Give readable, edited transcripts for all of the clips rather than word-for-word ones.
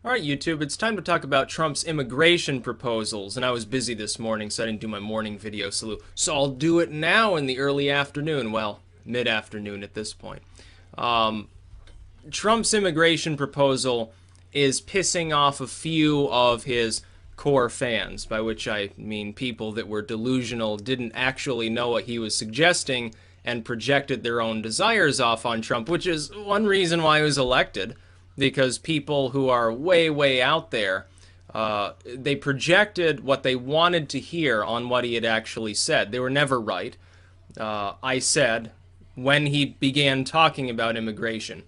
All right, YouTube, it's time to talk about Trump's immigration proposals. And I was busy this morning, so I didn't do my morning video salute. So I'll do it now in the early afternoon. Well, mid-afternoon at this point. Trump's immigration proposal is pissing off a few of his core fans, by which I mean people that were delusional, didn't actually know what he was suggesting, and projected their own desires off on Trump, which is one reason why he was elected. Because people who are way, way out there, they projected what they wanted to hear on what he had actually said. They were never right. I said, when he began talking about immigration,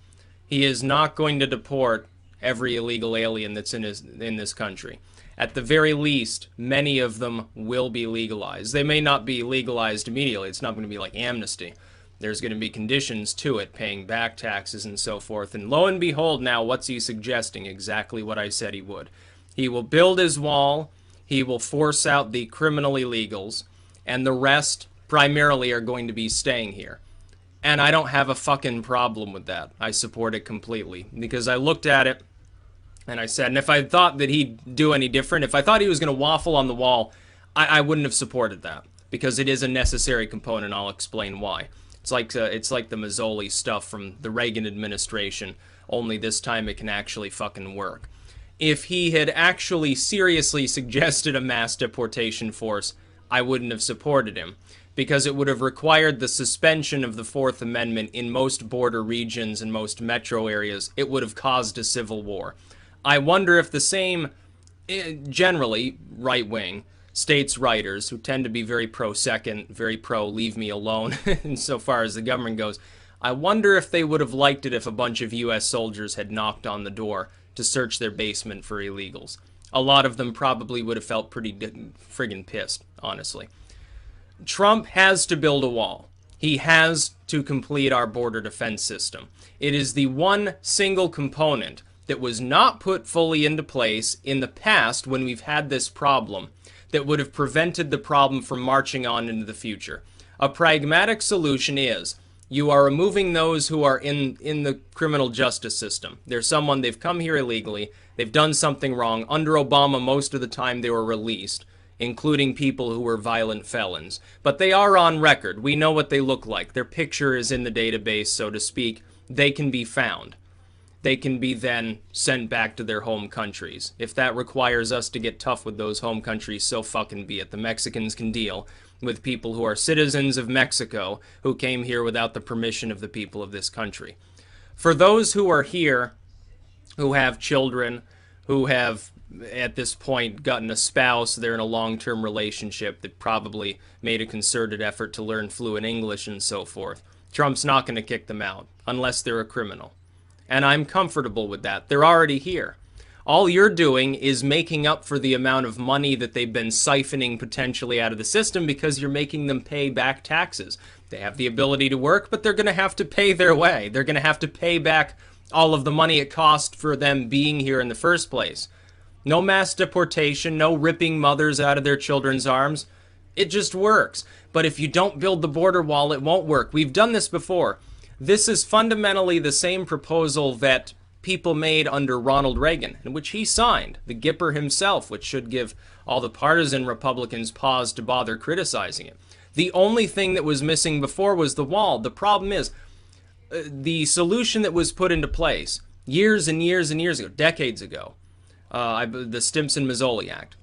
he is not going to deport every illegal alien that's in this country. At the very least, many of them will be legalized. They may not be legalized immediately. It's not going to be like amnesty. There's going to be conditions to it, paying back taxes and so forth. And lo and behold, now, what's he suggesting? Exactly what I said he would. He will build his wall, he will force out the criminal illegals, and the rest primarily are going to be staying here. And I don't have a fucking problem with that. I support it completely. Because I looked at it, and I said, and if I thought that he'd do any different, if I thought he was going to waffle on the wall, I wouldn't have supported that. Because it is a necessary component, I'll explain why. It's like the Mazzoli stuff from the Reagan administration, only this time it can actually fucking work. If he had actually seriously suggested a mass deportation force, I wouldn't have supported him, because it would have required the suspension of the Fourth Amendment in most border regions and most metro areas. It would have caused a civil war. I wonder if the same, generally right-wing, states' writers, who tend to be very pro-second, very pro-leave me alone, insofar as the government goes, I wonder if they would have liked it if a bunch of U.S. soldiers had knocked on the door to search their basement for illegals. A lot of them probably would have felt pretty friggin' pissed, honestly. Trump has to build a wall. He has to complete our border defense system. It is the one single component that was not put fully into place in the past when we've had this problem, that would have prevented the problem from marching on into the future. A pragmatic solution is, you are removing those who are in the criminal justice system. They've come here illegally, they've done something wrong. Under Obama, most of the time they were released, including people who were violent felons. But they are on record. We know what they look like. Their picture is in the database, so to speak. They can be found. They can be then sent back to their home countries. If that requires us to get tough with those home countries, so fucking be it. The Mexicans can deal with people who are citizens of Mexico who came here without the permission of the people of this country. For those who are here, who have children, who have at this point gotten a spouse, they're in a long-term relationship that probably made a concerted effort to learn fluent English and so forth, Trump's not going to kick them out unless they're a criminal. And I'm comfortable with that. They're already here. All you're doing is making up for the amount of money that they've been siphoning potentially out of the system because you're making them pay back taxes. They have the ability to work, but they're going to have to pay their way. They're going to have to pay back all of the money it cost for them being here in the first place. No mass deportation, no ripping mothers out of their children's arms. It just works. But if you don't build the border wall, it won't work. We've done this before. This is fundamentally the same proposal that people made under Ronald Reagan, in which he signed, the Gipper himself, which should give all the partisan Republicans pause to bother criticizing it. The only thing that was missing before was the wall. The problem is, the solution that was put into place years and years and years ago, decades ago, the Stimson-Mazzoli Act,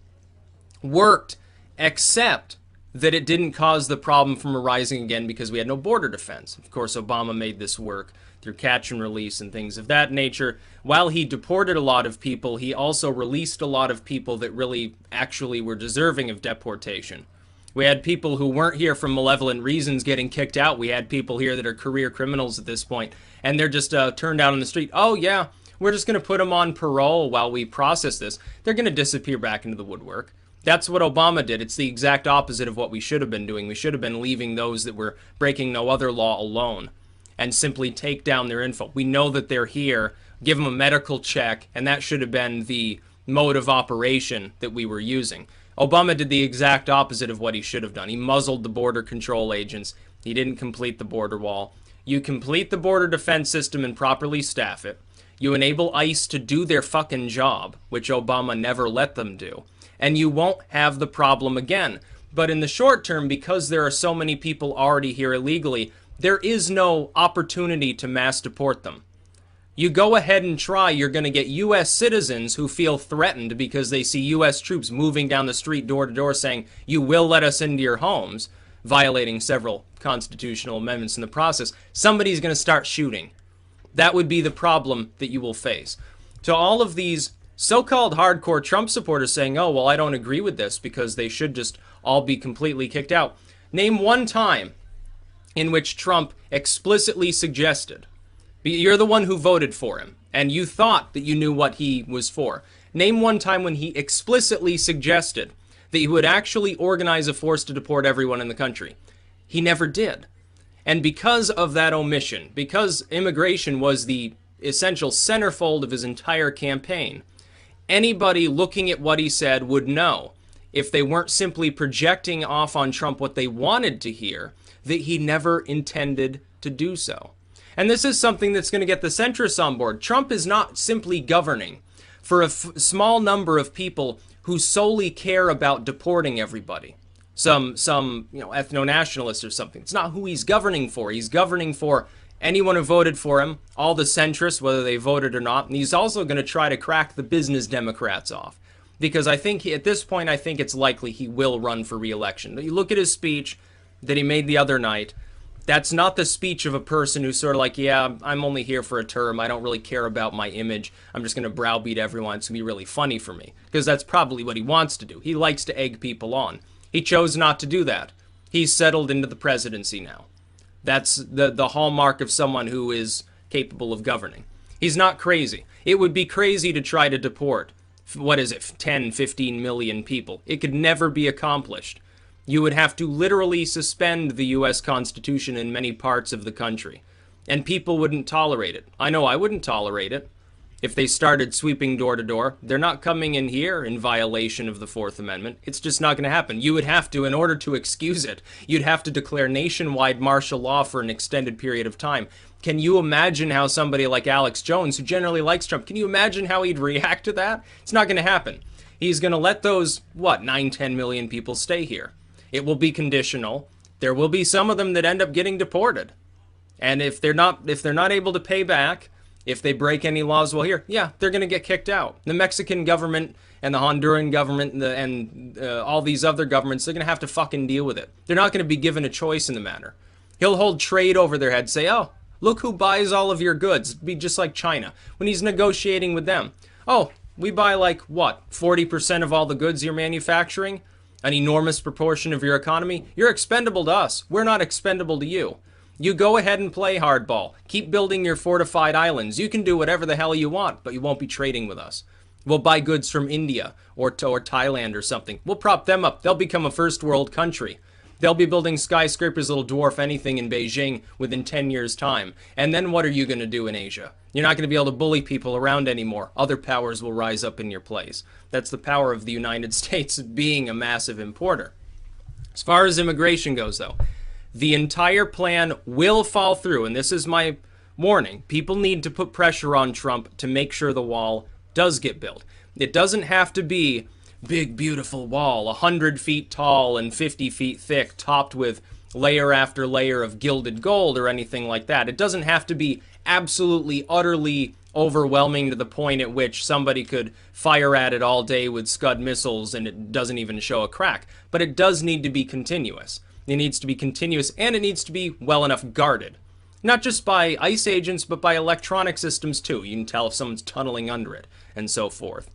worked, except that it didn't cause the problem from arising again because we had no border defense. Of course, Obama made this work through catch and release and things of that nature. While he deported a lot of people, he also released a lot of people that really actually were deserving of deportation. We had people who weren't here for malevolent reasons getting kicked out. We had people here that are career criminals at this point, and they're just turned out on the street. Oh yeah, we're just going to put them on parole while we process this. They're going to disappear back into the woodwork. That's what Obama did. It's the exact opposite of what we should have been doing. We should have been leaving those that were breaking no other law alone and simply take down their info. We know that they're here, give them a medical check, and that should have been the mode of operation that we were using. Obama did the exact opposite of what he should have done. He muzzled the border control agents. He didn't complete the border wall. You complete the border defense system and properly staff it. You enable ICE to do their fucking job, which Obama never let them do. And you won't have the problem again. But in the short term, because there are so many people already here illegally, there is no opportunity to mass deport them. You go ahead and try, you're going to get U.S. citizens who feel threatened because they see U.S. troops moving down the street door to door saying, you will let us into your homes, violating several constitutional amendments in the process. Somebody's going to start shooting. That would be the problem that you will face. So all of these so-called hardcore Trump supporters saying, oh, well, I don't agree with this because they should just all be completely kicked out. Name one time in which Trump explicitly suggested, you're the one who voted for him, and you thought that you knew what he was for. Name one time when he explicitly suggested that he would actually organize a force to deport everyone in the country. He never did. And because of that omission, because immigration was the essential centerfold of his entire campaign, anybody looking at what he said would know, if they weren't simply projecting off on Trump what they wanted to hear, that he never intended to do so. And this is something that's going to get the centrists on board. Trump is not simply governing for a small number of people who solely care about deporting everybody. Some ethno-nationalists or something. It's not who he's governing for. He's governing for anyone who voted for him, all the centrists, whether they voted or not. And he's also going to try to crack the business Democrats off. Because I think at this point, I think it's likely he will run for re-election. You look at his speech that he made the other night. That's not the speech of a person who's sort of like, yeah, I'm only here for a term. I don't really care about my image. I'm just going to browbeat everyone. It's going to be really funny for me. Because that's probably what he wants to do. He likes to egg people on. He chose not to do that. He's settled into the presidency now. That's the hallmark of someone who is capable of governing. He's not crazy. It would be crazy to try to deport, 10, 15 million people. It could never be accomplished. You would have to literally suspend the U.S. Constitution in many parts of the country. And people wouldn't tolerate it. I know I wouldn't tolerate it. If they started sweeping door to door, they're not coming in here in violation of the Fourth Amendment. It's just not going to happen. You would have to, in order to excuse it, you'd have to declare nationwide martial law for an extended period of time. Can you imagine how somebody like Alex Jones, who generally likes Trump, can you imagine how he'd react to that? It's not going to happen. He's going to let those, 9, 10 million people stay here. It will be conditional. There will be some of them that end up getting deported. And if they're not able to pay back, if they break any laws while here, yeah, they're going to get kicked out. The Mexican government and the Honduran government and all these other governments, they're going to have to fucking deal with it. They're not going to be given a choice in the matter. He'll hold trade over their head, say, oh, look who buys all of your goods. It'd be just like China. When he's negotiating with them, oh, we buy 40% of all the goods you're manufacturing? An enormous proportion of your economy? You're expendable to us. We're not expendable to you. You go ahead and play hardball. Keep building your fortified islands. You can do whatever the hell you want, but you won't be trading with us. We'll buy goods from India or Thailand or something. We'll prop them up. They'll become a first world country. They'll be building skyscrapers that'll dwarf anything in Beijing within 10 years' time. And then what are you going to do in Asia? You're not going to be able to bully people around anymore. Other powers will rise up in your place. That's the power of the United States being a massive importer. As far as immigration goes, though, the entire plan will fall through, and this is my warning. People need to put pressure on Trump to make sure the wall does get built. It doesn't have to be big, beautiful wall, 100 feet tall and 50 feet thick, topped with layer after layer of gilded gold or anything like that. It doesn't have to be absolutely, utterly overwhelming to the point at which somebody could fire at it all day with Scud missiles and it doesn't even show a crack. But it does need to be continuous. It needs to be continuous, and it needs to be well enough guarded. Not just by ICE agents, but by electronic systems too. You can tell if someone's tunneling under it, and so forth.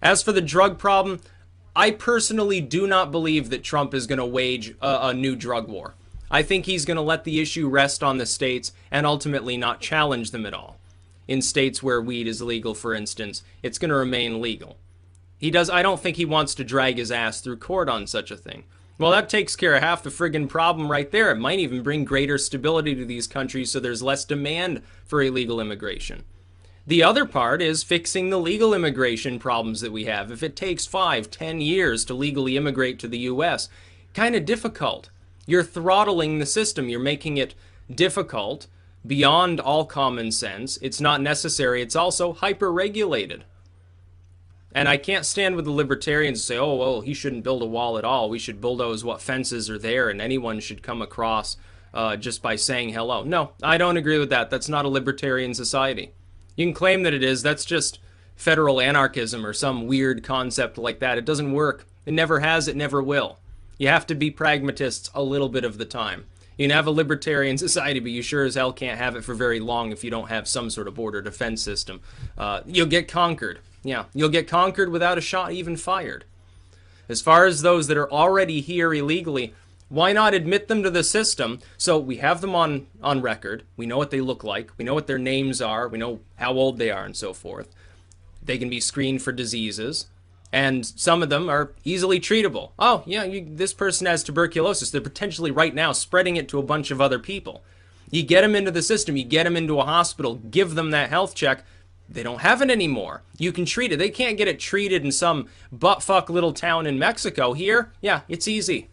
As for the drug problem, I personally do not believe that Trump is going to wage a new drug war. I think he's going to let the issue rest on the states and ultimately not challenge them at all. In states where weed is legal, for instance, it's going to remain legal. I don't think he wants to drag his ass through court on such a thing. Well, that takes care of half the friggin' problem right there. It might even bring greater stability to these countries so there's less demand for illegal immigration. The other part is fixing the legal immigration problems that we have. If it takes 5, 10 years to legally immigrate to the U.S., kind of difficult. You're throttling the system. You're making it difficult beyond all common sense. It's not necessary. It's also hyper-regulated. And I can't stand with the libertarians and say, oh, well, he shouldn't build a wall at all. We should bulldoze what fences are there, and anyone should come across just by saying hello. No, I don't agree with that. That's not a libertarian society. You can claim that it is. That's just federal anarchism or some weird concept like that. It doesn't work. It never has. It never will. You have to be pragmatists a little bit of the time. You can have a libertarian society, but you sure as hell can't have it for very long if you don't have some sort of border defense system. You'll get conquered. Yeah, you'll get conquered without a shot even fired. As far as those that are already here illegally, why not admit them to the system so we have them on record, we know what they look like, we know what their names are, we know how old they are and so forth. They can be screened for diseases, and some of them are easily treatable. Oh, yeah, this person has tuberculosis. They're potentially right now spreading it to a bunch of other people. You get them into the system, you get them into a hospital, give them that health check. They don't have it anymore. You can treat it. They can't get it treated in some buttfuck little town in Mexico. Here, yeah, it's easy.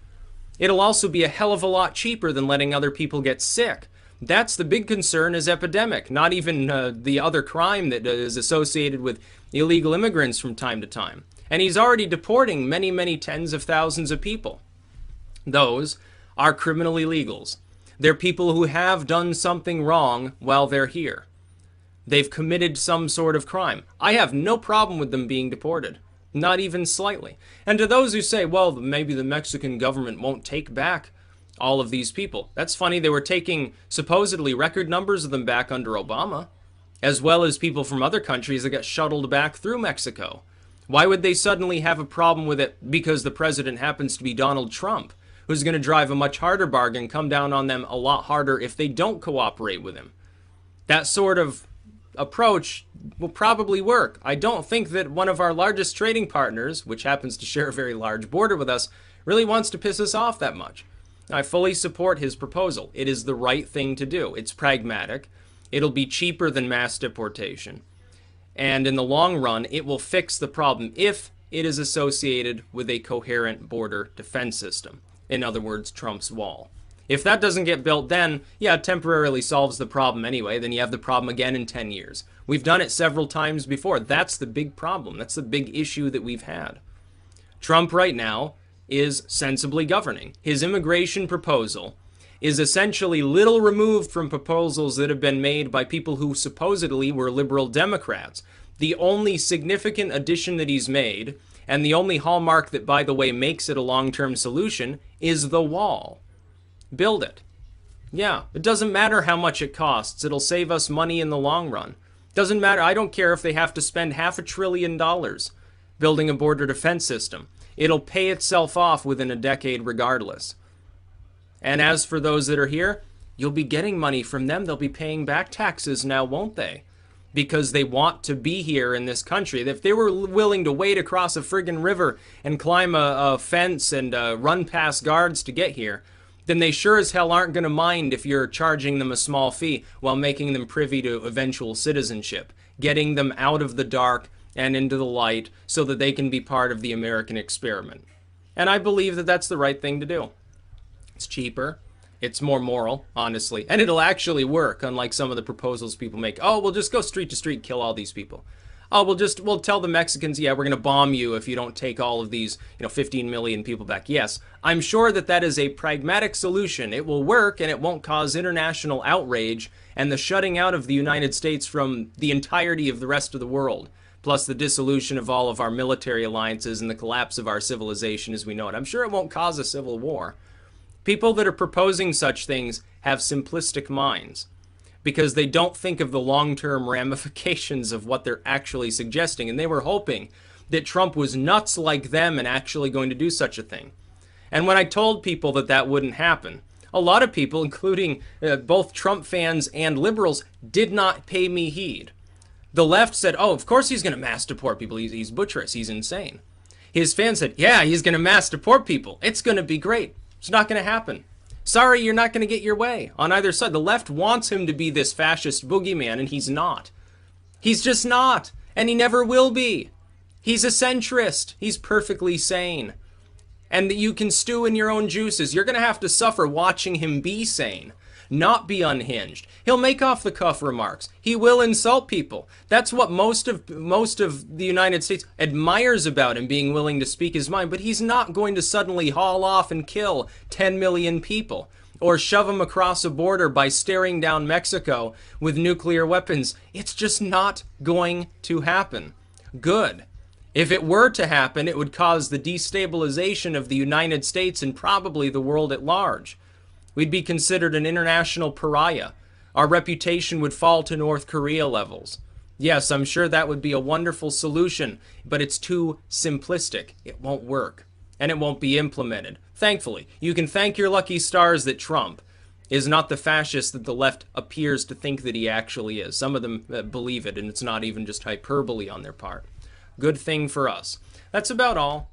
It'll also be a hell of a lot cheaper than letting other people get sick. That's the big concern, is epidemic, not even the other crime that is associated with illegal immigrants from time to time. And he's already deporting many, many tens of thousands of people. Those are criminal illegals. They're people who have done something wrong while they're here. They've committed some sort of crime. I have no problem with them being deported. Not even slightly. And to those who say, well, maybe the Mexican government won't take back all of these people. That's funny. They were taking supposedly record numbers of them back under Obama, as well as people from other countries that got shuttled back through Mexico. Why would they suddenly have a problem with it because the president happens to be Donald Trump, who's going to drive a much harder bargain, come down on them a lot harder if they don't cooperate with him? That sort of approach will probably work. I don't think that one of our largest trading partners, which happens to share a very large border with us, really wants to piss us off that much. I fully support his proposal. It is the right thing to do. It's pragmatic. It'll be cheaper than mass deportation. And in the long run, it will fix the problem if it is associated with a coherent border defense system. In other words, Trump's wall. If that doesn't get built, then, yeah, it temporarily solves the problem anyway. Then you have the problem again in 10 years. We've done it several times before. That's the big problem. That's the big issue that we've had. Trump right now is sensibly governing. His immigration proposal is essentially little removed from proposals that have been made by people who supposedly were liberal Democrats. The only significant addition that he's made, and the only hallmark that, by the way, makes it a long-term solution, is the wall. Build it. Yeah, it doesn't matter how much it costs. It'll save us money in the long run. Doesn't matter. I don't care if they have to spend $500 billion building a border defense system. It'll pay itself off within a decade regardless. And as for those that are here, you'll be getting money from them. They'll be paying back taxes now, won't they? Because they want to be here in this country. If they were willing to wade across a friggin' river and climb a fence and run past guards to get here, then they sure as hell aren't going to mind if you're charging them a small fee while making them privy to eventual citizenship, getting them out of the dark and into the light so that they can be part of the American experiment. And I believe that that's the right thing to do. It's cheaper. It's more moral, honestly. And it'll actually work, unlike some of the proposals people make. Oh, we'll just go street to street, kill all these people. Oh, we'll tell the Mexicans, yeah, we're going to bomb you if you don't take all of these, 15 million people back. Yes, I'm sure that that is a pragmatic solution. It will work and it won't cause international outrage and the shutting out of the United States from the entirety of the rest of the world, plus the dissolution of all of our military alliances and the collapse of our civilization as we know it. I'm sure it won't cause a civil war. People that are proposing such things have simplistic minds, because they don't think of the long-term ramifications of what they're actually suggesting. And they were hoping that Trump was nuts like them and actually going to do such a thing. And when I told people that that wouldn't happen, a lot of people, including both Trump fans and liberals, did not pay me heed. The left said, oh, of course he's going to mass deport people. He's butcherous. He's insane. His fans said, yeah, he's going to mass deport people. It's going to be great. It's not going to happen. Sorry, you're not going to get your way on either side. The left wants him to be this fascist boogeyman, and he's not. He's just not, and he never will be. He's a centrist. He's perfectly sane. And you can stew in your own juices. You're going to have to suffer watching him be sane. not be unhinged. He'll make off-the-cuff remarks. He will insult people. That's what most of the United States admires about him, being willing to speak his mind. But he's not going to suddenly haul off and kill 10 million people, or shove them across a border by staring down Mexico with nuclear weapons. It's just not going to happen. Good. If it were to happen, it would cause the destabilization of the United States and probably the world at large. We'd be considered an international pariah. Our reputation would fall to North Korea levels. Yes, I'm sure that would be a wonderful solution, but it's too simplistic. It won't work, and it won't be implemented. Thankfully, you can thank your lucky stars that Trump is not the fascist that the left appears to think that he actually is. Some of them believe it, and it's not even just hyperbole on their part. Good thing for us. That's about all.